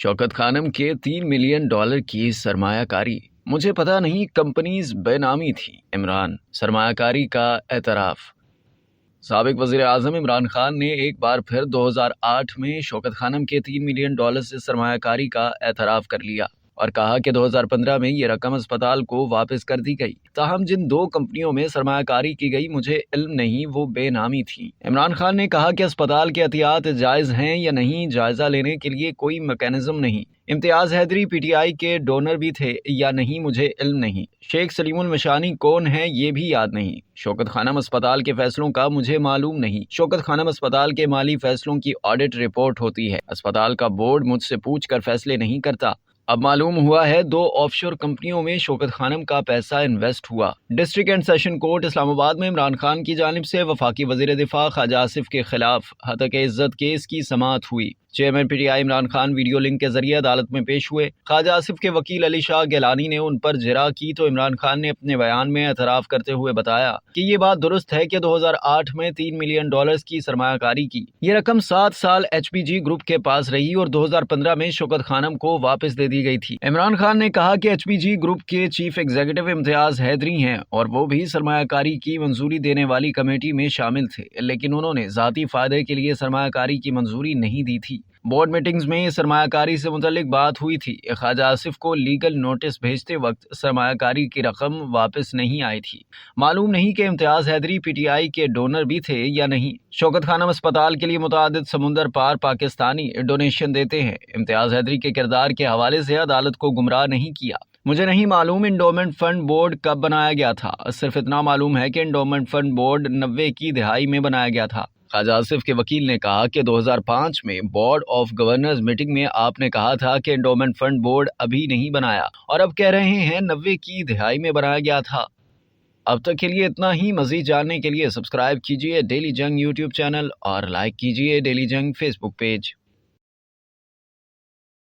شوکت خانم کے $3 ملین کی سرمایہ کاری، مجھے پتہ نہیں کمپنیز بے نامی تھی۔ عمران، سرمایہ کاری کا اعتراف۔ سابق وزیر اعظم عمران خان نے ایک بار پھر 2008 میں شوکت خانم کے $3 ملین سے سرمایہ کاری کا اعتراف کر لیا اور کہا کہ 2015 میں یہ رقم اسپتال کو واپس کر دی گئی۔ تاہم جن دو کمپنیوں میں سرمایہ کاری کی گئی مجھے علم نہیں، وہ بے نامی تھیں۔ عمران خان نے کہا کہ اسپتال کے احتیاط جائز ہیں یا نہیں، جائزہ لینے کے لیے کوئی میکانزم نہیں۔ امتیاز حیدری پی ٹی آئی کے ڈونر بھی تھے یا نہیں مجھے علم نہیں۔ شیخ سلیم المشانی کون ہے یہ بھی یاد نہیں۔ شوکت خانم اسپتال کے فیصلوں کا مجھے معلوم نہیں۔ شوکت خانم اسپتال کے مالی فیصلوں کی آڈٹ رپورٹ ہوتی ہے۔ اسپتال کا بورڈ مجھ سے پوچھ کر فیصلے نہیں کرتا۔ اب معلوم ہوا ہے 2 آف شور کمپنیوں میں شوکت خانم کا پیسہ انویسٹ ہوا۔ ڈسٹرکٹ اینڈ سیشن کورٹ اسلام آباد میں عمران خان کی جانب سے وفاقی وزیر دفاع خواجہ آصف کے خلاف ہتک عزت کیس کی سماعت ہوئی۔ Chairman P T I Imran Khan video link کے ذریعے عدالت میں پیش ہوئے۔ خواجہ آصف کے وکیل علی شاہ گیلانی نے ان پر جرح کی تو عمران خان نے اپنے بیان میں اعتراف کرتے ہوئے بتایا کہ یہ بات درست ہے کہ 2008 میں $3 ملین کی سرمایہ کاری کی۔ یہ رقم 7 سال ایچ پی جی گروپ کے پاس رہی اور 2015 میں شوکت خانم کو واپس دے دی گئی تھی۔ عمران خان نے کہا کہ ایچ پی جی گروپ کے چیف ایگزیکٹو امتیاز حیدری ہیں اور وہ بھی سرمایہ کاری کی منظوری دینے والی کمیٹی میں شامل تھے، لیکن انہوں نے ذاتی فائدے کے لیے سرمایہ کاری کی منظوری نہیں دی تھی۔ بورڈ میٹنگز میں سرمایہ کاری سے متعلق بات ہوئی تھی۔ خواجہ آصف کو لیگل نوٹس بھیجتے وقت سرمایہ کاری کی رقم واپس نہیں آئی تھی۔ معلوم نہیں کہ امتیاز حیدری پی ٹی آئی کے ڈونر بھی تھے یا نہیں۔ شوکت خانم اسپتال کے لیے متعدد سمندر پار پاکستانی ڈونیشن دیتے ہیں۔ امتیاز حیدری کے کردار کے حوالے سے عدالت کو گمراہ نہیں کیا۔ مجھے نہیں معلوم انڈومنٹ فنڈ بورڈ کب بنایا گیا تھا، صرف اتنا معلوم ہے کہ انڈومنٹ فنڈ بورڈ 90 کی دہائی میں بنایا گیا تھا۔ خواجہ آصف کے وکیل نے کہا کہ 2005 میں بورڈ آف گورنرز میٹنگ میں آپ نے کہا تھا کہ انڈومنٹ فنڈ بورڈ ابھی نہیں بنایا اور اب کہہ رہے ہیں 90 کی دہائی میں بنایا گیا تھا۔ اب تک کے لیے اتنا ہی۔ مزید جاننے کے لیے سبسکرائب کیجیے ڈیلی جنگ یوٹیوب چینل اور لائک کیجیے ڈیلی جنگ فیس بک پیج۔